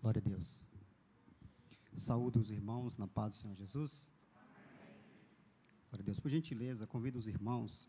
Glória a Deus. Saúdo os irmãos na paz do Senhor Jesus. Glória a Deus. Por gentileza, convido os irmãos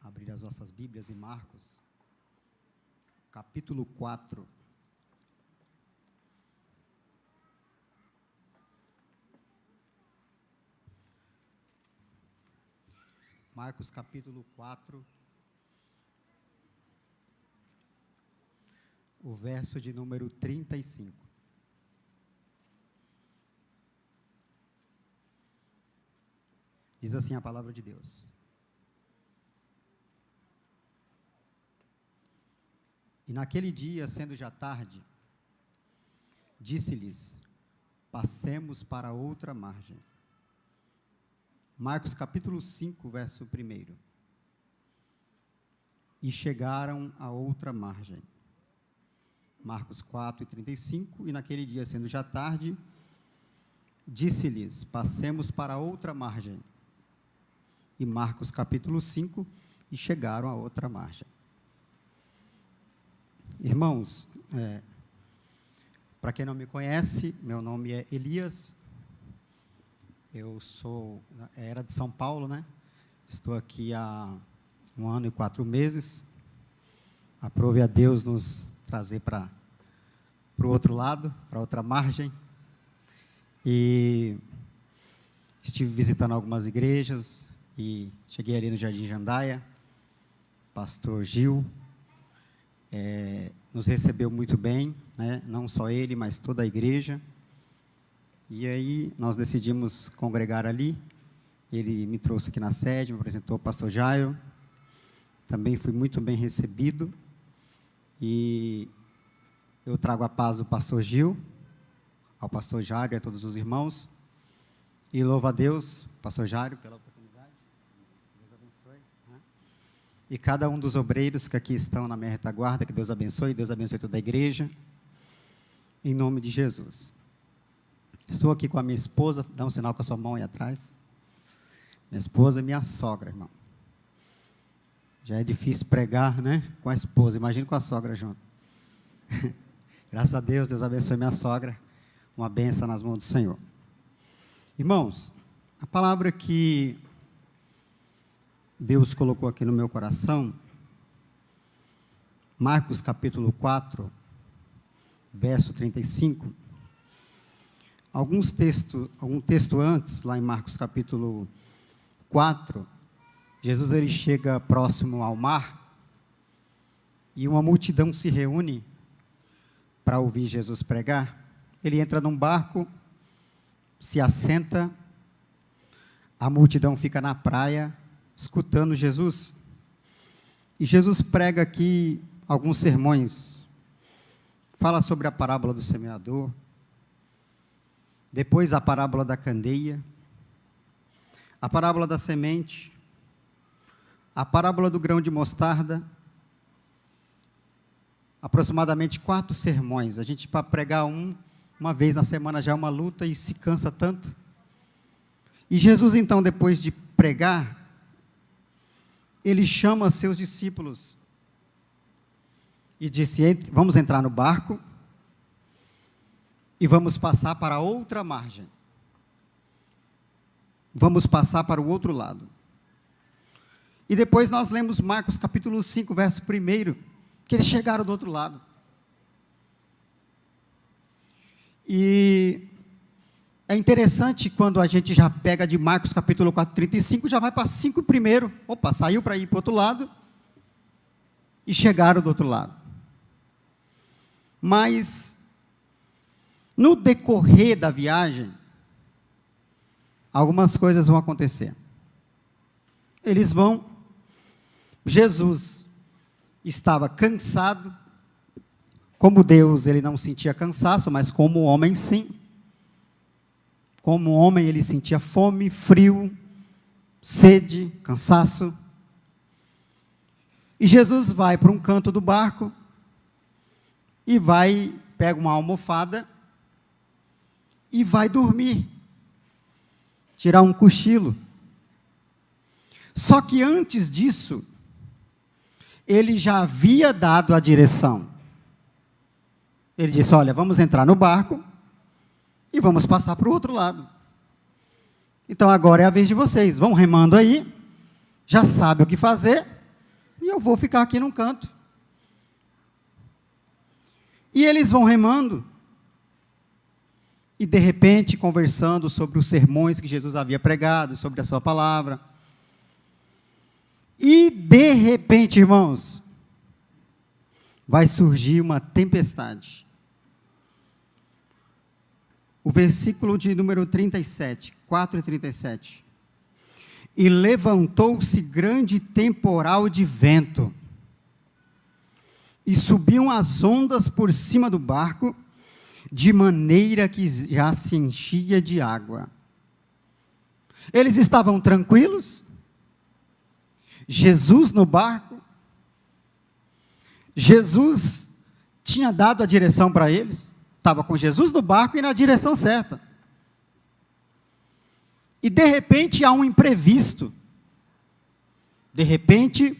a abrir as vossas Bíblias em Marcos, capítulo 4. Marcos, capítulo 4. O verso de número 35. Diz assim a palavra de Deus. E naquele dia, sendo já tarde, disse-lhes: passemos para outra margem. Marcos capítulo 5, verso 1. E chegaram a outra margem. Marcos 4, 35, e naquele dia, sendo já tarde, disse-lhes: passemos para outra margem. E Marcos capítulo 5, e chegaram a outra margem. Irmãos, para quem não me conhece, meu nome é Elias, eu era de São Paulo, né? Estou aqui há 1 ano e 4 meses, aprove a Deus nos trazer para o outro lado, para outra margem, e estive visitando algumas igrejas, e cheguei ali no Jardim Jandaia, pastor Gil, nos recebeu muito bem, né? Não só ele, mas toda a igreja, e aí nós decidimos congregar ali. Ele me trouxe aqui na sede, me apresentou o pastor Jairo, também fui muito bem recebido, e eu trago a paz do pastor Gil, ao pastor Jairo e a todos os irmãos, e louvo a Deus, pastor Jairo, pela oportunidade, Deus abençoe, né? E cada um dos obreiros que aqui estão na minha retaguarda, que Deus abençoe toda a igreja, em nome de Jesus. Estou aqui com a minha esposa, dá um sinal com a sua mão aí atrás. Minha esposa e minha sogra, irmão. Já é difícil pregar, né, com a esposa, imagina com a sogra junto. Graças a Deus, Deus abençoe minha sogra, uma bênção nas mãos do Senhor. Irmãos, a palavra que Deus colocou aqui no meu coração, Marcos capítulo 4, verso 35, algum texto antes, lá em Marcos capítulo 4, Jesus ele chega próximo ao mar, e uma multidão se reúne para ouvir Jesus pregar. Ele entra num barco, se assenta, a multidão fica na praia, escutando Jesus. E Jesus prega aqui alguns sermões, fala sobre a parábola do semeador, depois a parábola da candeia, a parábola da semente, a parábola do grão de mostarda, aproximadamente 4 sermões. A gente, para pregar uma vez na semana, já é uma luta e se cansa tanto. E Jesus, então, depois de pregar, ele chama seus discípulos e disse: vamos entrar no barco e vamos passar para outra margem. Vamos passar para o outro lado. E depois nós lemos Marcos capítulo 5, verso 1, que eles chegaram do outro lado. E é interessante quando a gente já pega de Marcos capítulo 4, 35, já vai para 5 primeiro. Opa, saiu para ir para o outro lado e chegaram do outro lado. Mas no decorrer da viagem, algumas coisas vão acontecer. Jesus estava cansado, como Deus ele não sentia cansaço, mas como homem sim. Como homem ele sentia fome, frio, sede, cansaço. E Jesus vai para um canto do barco e pega uma almofada e vai dormir, tirar um cochilo. Só que antes disso, ele já havia dado a direção. Ele disse: olha, vamos entrar no barco e vamos passar para o outro lado. Então agora é a vez de vocês, vão remando aí, já sabe o que fazer, e eu vou ficar aqui num canto. E eles vão remando, e de repente conversando sobre os sermões que Jesus havia pregado, sobre a sua palavra. E de repente, irmãos, vai surgir uma tempestade. O versículo de número 37, 4 e 37. E levantou-se grande temporal de vento, e subiam as ondas por cima do barco, de maneira que já se enchia de água. Eles estavam tranquilos, Jesus no barco, Jesus tinha dado a direção para eles, estava com Jesus no barco e na direção certa. E de repente há um imprevisto. De repente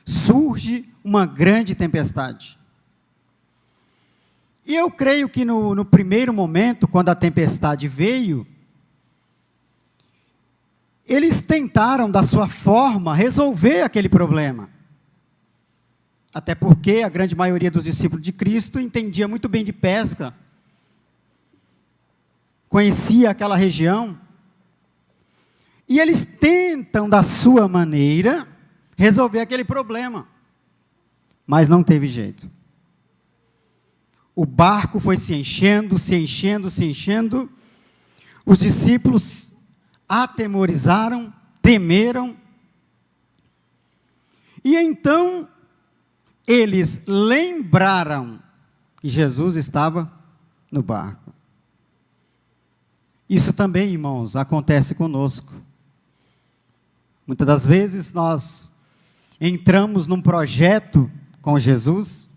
surge uma grande tempestade. E eu creio que no primeiro momento, quando a tempestade veio, eles tentaram, da sua forma, resolver aquele problema. Até porque a grande maioria dos discípulos de Cristo entendia muito bem de pesca, conhecia aquela região, e eles tentam, da sua maneira, resolver aquele problema, mas não teve jeito. O barco foi se enchendo, se enchendo, se enchendo, os discípulos atemorizaram, temeram, e então eles lembraram que Jesus estava no barco. Isso também, irmãos, acontece conosco. Muitas das vezes nós entramos num projeto com Jesus,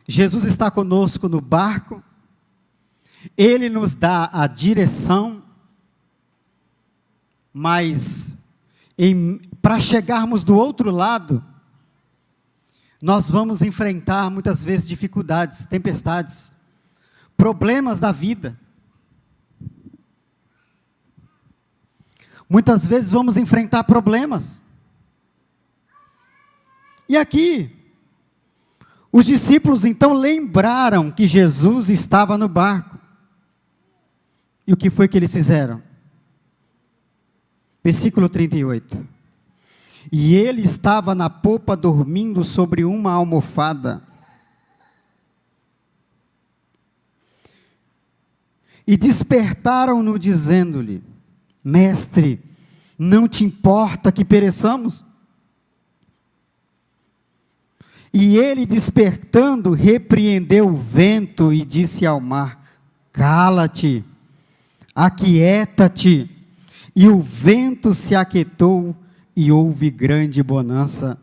Jesus está conosco no barco, Ele nos dá a direção, mas para chegarmos do outro lado, nós vamos enfrentar muitas vezes dificuldades, tempestades, problemas da vida. Muitas vezes vamos enfrentar problemas. E aqui, os discípulos então lembraram que Jesus estava no barco. E o que foi que eles fizeram? Versículo 38. E ele estava na popa dormindo sobre uma almofada. E despertaram-no dizendo-lhe: Mestre, não te importa que pereçamos? E ele, despertando, repreendeu o vento e disse ao mar: Cala-te, aquieta-te. E o vento se aquietou e houve grande bonança.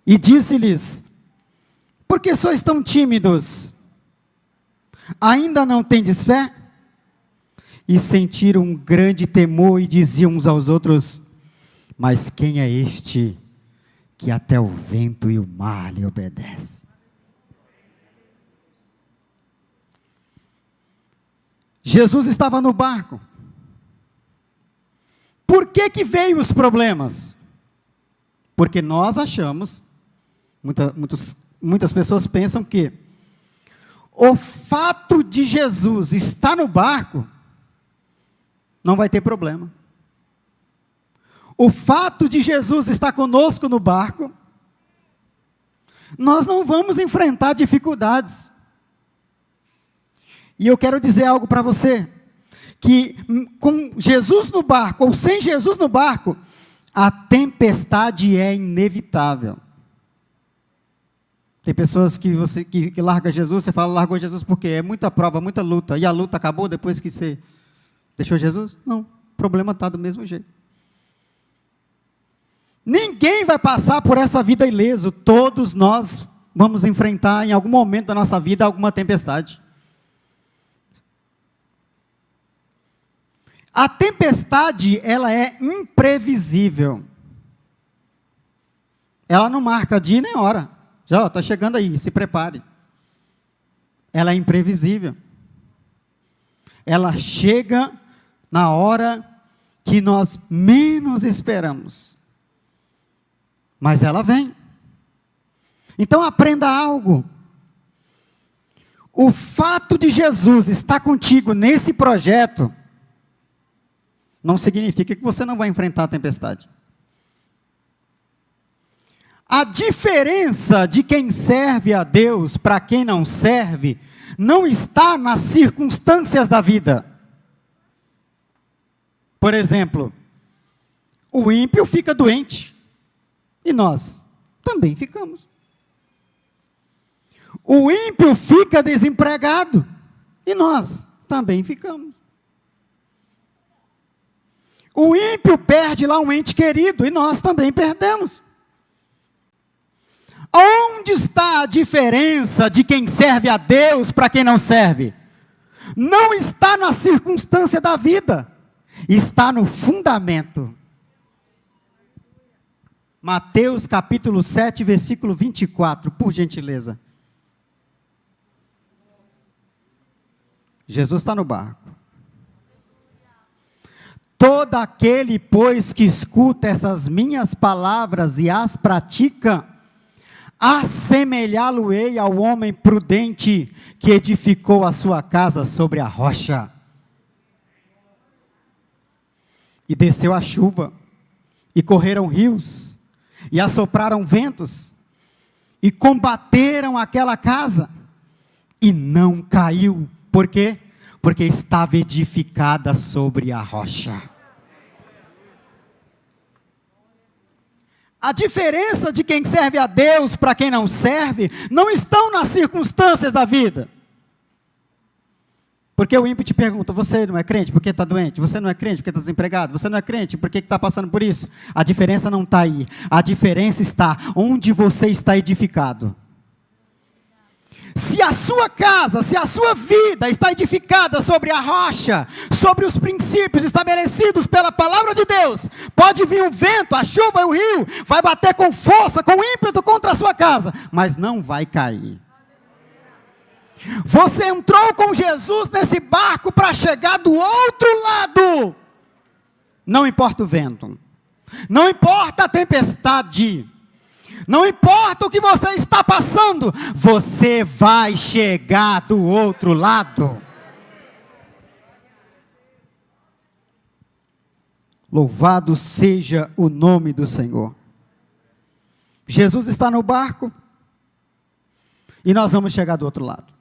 E disse-lhes: Por que sois tão tímidos? Ainda não tendes fé? E sentiram um grande temor e diziam uns aos outros: Mas quem é este que até o vento e o mar lhe obedece? Jesus estava no barco. Por que veio os problemas? Porque nós achamos, muitas pessoas pensam que o fato de Jesus estar no barco não vai ter problema. O fato de Jesus estar conosco no barco, nós não vamos enfrentar dificuldades. E eu quero dizer algo para você, que com Jesus no barco ou sem Jesus no barco, a tempestade é inevitável. Tem pessoas que larga Jesus, você fala, largou Jesus porque é muita prova, muita luta, e a luta acabou depois que você deixou Jesus? Não, o problema está do mesmo jeito. Ninguém vai passar por essa vida ileso, todos nós vamos enfrentar em algum momento da nossa vida alguma tempestade. A tempestade, ela é imprevisível. Ela não marca dia nem hora. Já está chegando aí, se prepare. Ela é imprevisível. Ela chega na hora que nós menos esperamos. Mas ela vem. Então aprenda algo. O fato de Jesus estar contigo nesse projeto não significa que você não vai enfrentar a tempestade. A diferença de quem serve a Deus para quem não serve não está nas circunstâncias da vida. Por exemplo, o ímpio fica doente e nós também ficamos. O ímpio fica desempregado e nós também ficamos. O ímpio perde lá um ente querido e nós também perdemos. Onde está a diferença de quem serve a Deus para quem não serve? Não está na circunstância da vida, está no fundamento. Mateus capítulo 7, versículo 24, por gentileza. Jesus está no barco. Todo aquele, pois, que escuta essas minhas palavras e as pratica, assemelhá-lo-ei ao homem prudente que edificou a sua casa sobre a rocha. E desceu a chuva, e correram rios, e assopraram ventos, e combateram aquela casa, e não caiu. Por quê? Porque estava edificada sobre a rocha. A diferença de quem serve a Deus para quem não serve, não estão nas circunstâncias da vida. Porque o ímpio te pergunta, você não é crente porque está doente? Você não é crente porque está desempregado? Você não é crente porque está passando por isso? A diferença não está aí. A diferença está onde você está edificado. Se a sua casa, se a sua vida está edificada sobre a rocha, sobre os princípios estabelecidos pela palavra de Deus, pode vir o vento, a chuva e o rio, vai bater com força, com ímpeto contra a sua casa, mas não vai cair. Você entrou com Jesus nesse barco para chegar do outro lado. Não importa o vento, não importa a tempestade, não importa o que você está passando, você vai chegar do outro lado. Louvado seja o nome do Senhor. Jesus está no barco e nós vamos chegar do outro lado.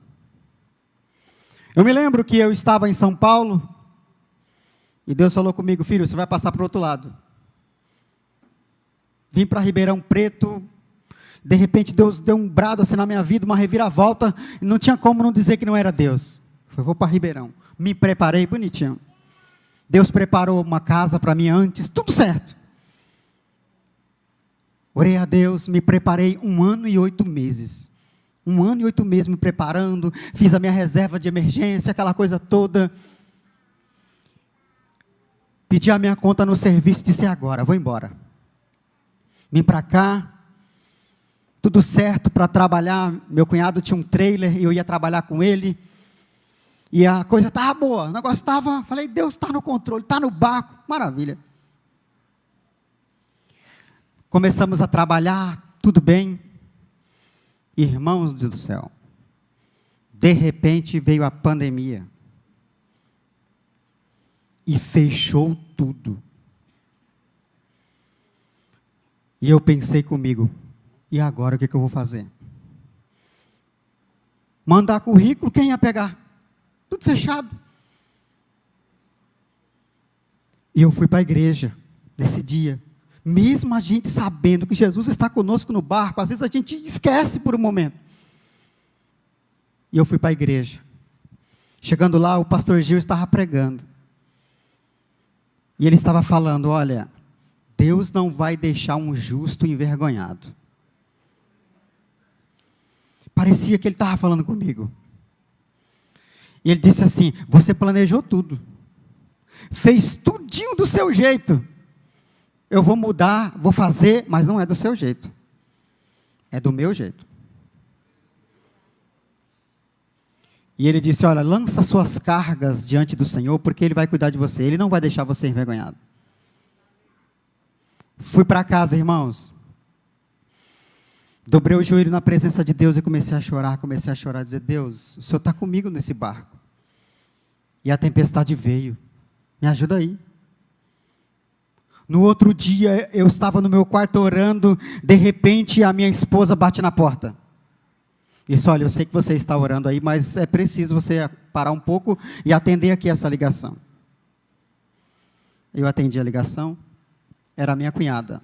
Eu me lembro que eu estava em São Paulo e Deus falou comigo, filho, você vai passar para o outro lado. Vim para Ribeirão Preto, de repente Deus deu um brado assim na minha vida, uma reviravolta, e não tinha como não dizer que não era Deus. Eu vou para Ribeirão, me preparei bonitinho. Deus preparou uma casa para mim antes, tudo certo. Orei a Deus, me preparei 1 ano e 8 meses. 1 ano e 8 meses me preparando, fiz a minha reserva de emergência, aquela coisa toda. Pedi a minha conta no serviço e disse, agora, vou embora. Vim para cá, tudo certo para trabalhar. Meu cunhado tinha um trailer e eu ia trabalhar com ele. E a coisa estava boa, o negócio estava, falei, Deus está no controle, está no barco, maravilha. Começamos a trabalhar, tudo bem. Irmãos do céu, de repente veio a pandemia. E fechou tudo. E eu pensei comigo, e agora o que eu vou fazer? Mandar currículo, quem ia pegar? Tudo fechado. E eu fui para a igreja, nesse dia. Mesmo a gente sabendo que Jesus está conosco no barco, às vezes a gente esquece por um momento. E eu fui para a igreja. Chegando lá, o pastor Gil estava pregando. E ele estava falando, olha, Deus não vai deixar um justo envergonhado. Parecia que ele estava falando comigo. E ele disse assim, você planejou tudo. Fez tudinho do seu jeito. Eu vou mudar, vou fazer, mas não é do seu jeito. É do meu jeito. E ele disse, olha, lança suas cargas diante do Senhor, porque Ele vai cuidar de você, Ele não vai deixar você envergonhado. Fui para casa, irmãos, dobrei o joelho na presença de Deus e comecei a chorar, dizer, Deus, o Senhor está comigo nesse barco, e a tempestade veio, me ajuda aí. No outro dia, eu estava no meu quarto orando, de repente a minha esposa bate na porta. Disse, olha, eu sei que você está orando aí, mas é preciso você parar um pouco e atender aqui essa ligação. Eu atendi a ligação, era a minha cunhada.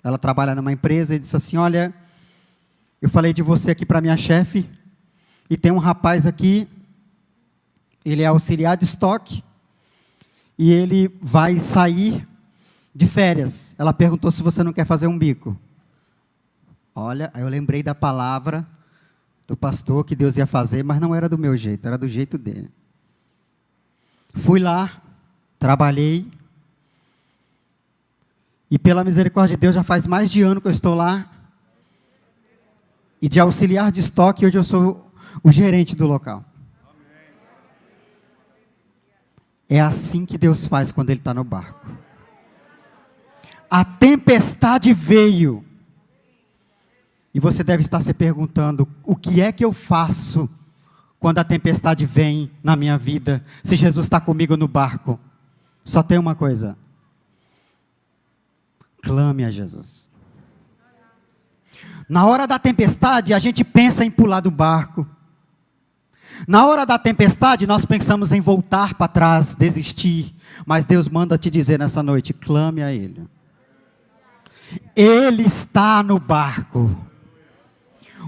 Ela trabalha numa empresa e disse assim, olha, eu falei de você aqui para minha chefe, e tem um rapaz aqui, ele é auxiliar de estoque, e ele vai sair de férias. Ela perguntou se você não quer fazer um bico. Olha, aí eu lembrei da palavra do pastor que Deus ia fazer, mas não era do meu jeito, era do jeito dele. Fui lá, trabalhei, e pela misericórdia de Deus já faz mais de ano que eu estou lá, e de auxiliar de estoque, hoje eu sou o gerente do local. É assim que Deus faz quando Ele está no barco. A tempestade veio, e você deve estar se perguntando, o que é que eu faço quando a tempestade vem na minha vida, se Jesus está comigo no barco? Só tem uma coisa, clame a Jesus. Na hora da tempestade, a gente pensa em pular do barco. Na hora da tempestade, nós pensamos em voltar para trás, desistir. Mas Deus manda te dizer nessa noite, clame a Ele. Ele está no barco.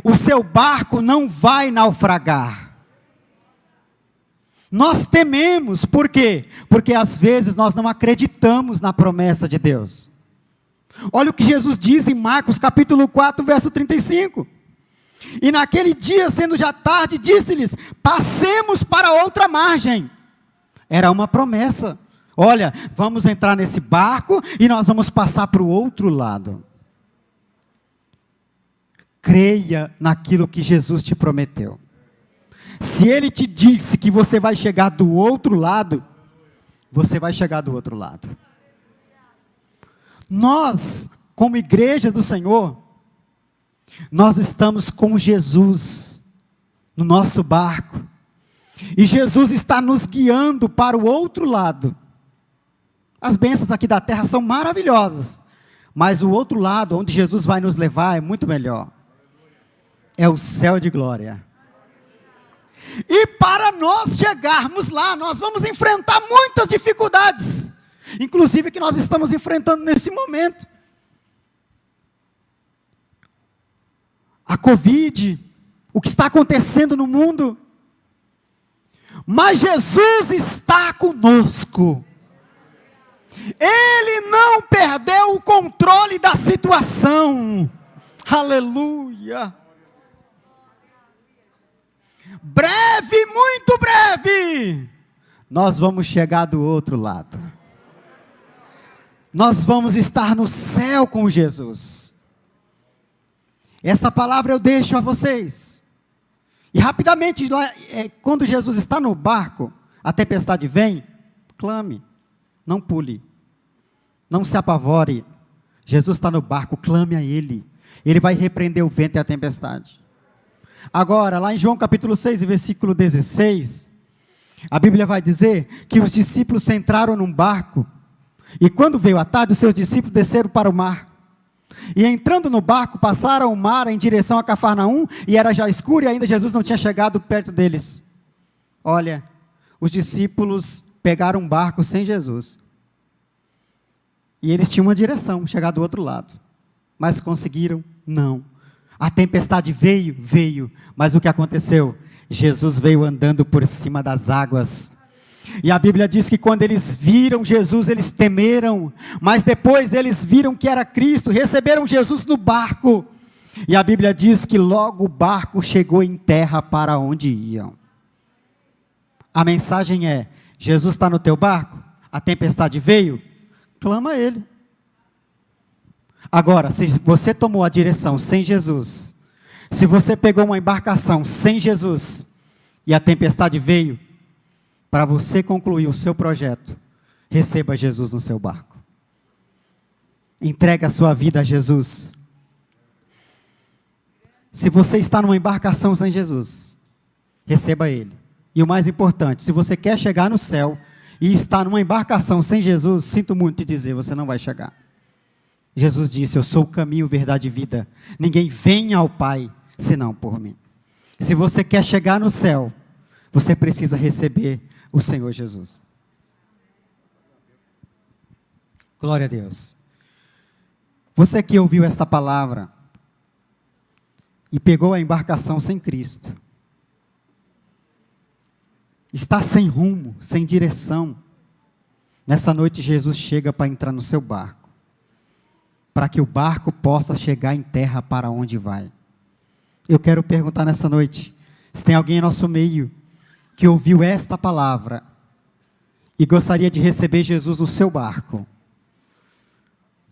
O seu barco não vai naufragar. Nós tememos, por quê? Porque às vezes nós não acreditamos na promessa de Deus. Olha o que Jesus diz em Marcos capítulo 4, verso 35. E naquele dia, sendo já tarde, disse-lhes, passemos para outra margem. Era uma promessa. Olha, vamos entrar nesse barco e nós vamos passar para o outro lado. Creia naquilo que Jesus te prometeu. Se Ele te disse que você vai chegar do outro lado, você vai chegar do outro lado. Nós, como igreja do Senhor, nós estamos com Jesus no nosso barco. E Jesus está nos guiando para o outro lado. As bênçãos aqui da terra são maravilhosas, mas o outro lado, onde Jesus vai nos levar, é muito melhor. É o céu de glória. E para nós chegarmos lá, nós vamos enfrentar muitas dificuldades, inclusive que nós estamos enfrentando nesse momento. A Covid, o que está acontecendo no mundo. Mas Jesus está conosco. Ele não perdeu o controle da situação. Aleluia. Breve, muito breve, nós vamos chegar do outro lado. Nós vamos estar no céu com Jesus. Essa palavra eu deixo a vocês. E rapidamente, quando Jesus está no barco, a tempestade vem, clame, não pule, não se apavore. Jesus está no barco, clame a Ele. Ele vai repreender o vento e a tempestade. Agora, lá em João capítulo 6, versículo 16, a Bíblia vai dizer que os discípulos entraram num barco, e quando veio a tarde, os seus discípulos desceram para o mar. E entrando no barco, passaram o mar em direção a Cafarnaum, e era já escuro e ainda Jesus não tinha chegado perto deles. Olha, os discípulos pegaram um barco sem Jesus. E eles tinham uma direção, chegar do outro lado. Mas conseguiram? Não. A tempestade veio, mas o que aconteceu? Jesus veio andando por cima das águas. E a Bíblia diz que quando eles viram Jesus, eles temeram, mas depois eles viram que era Cristo, receberam Jesus no barco, e a Bíblia diz que logo o barco chegou em terra para onde iam. A mensagem é, Jesus está no teu barco? A tempestade veio? Clama a Ele. Agora, se você tomou a direção sem Jesus, se você pegou uma embarcação sem Jesus, e a tempestade veio, para você concluir o seu projeto, receba Jesus no seu barco. Entregue a sua vida a Jesus. Se você está numa embarcação sem Jesus, receba Ele. E o mais importante, se você quer chegar no céu e está numa embarcação sem Jesus, sinto muito te dizer, você não vai chegar. Jesus disse, eu sou o caminho, verdade e vida. Ninguém vem ao Pai, senão por mim. Se você quer chegar no céu, você precisa receber o Senhor Jesus. Glória a Deus. Você que ouviu esta palavra e pegou a embarcação sem Cristo, está sem rumo, sem direção, nessa noite Jesus chega para entrar no seu barco, para que o barco possa chegar em terra para onde vai. Eu quero perguntar nessa noite, se tem alguém em nosso meio que ouviu esta palavra e gostaria de receber Jesus no seu barco.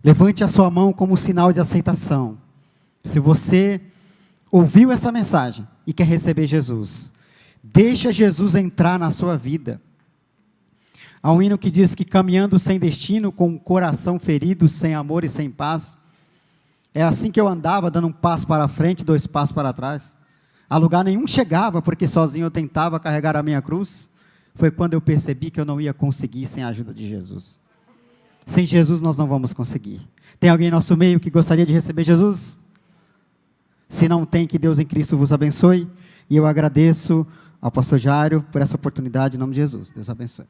Levante a sua mão como sinal de aceitação. Se você ouviu essa mensagem e quer receber Jesus, deixa Jesus entrar na sua vida. Há um hino que diz que caminhando sem destino, com o coração ferido, sem amor e sem paz, é assim que eu andava, dando um passo para frente, 2 passos para trás. A lugar nenhum chegava, porque sozinho eu tentava carregar a minha cruz. Foi quando eu percebi que eu não ia conseguir sem a ajuda de Jesus. Sem Jesus nós não vamos conseguir. Tem alguém em nosso meio que gostaria de receber Jesus? Se não tem, que Deus em Cristo vos abençoe. E eu agradeço ao pastor Jairo por essa oportunidade, em nome de Jesus. Deus abençoe.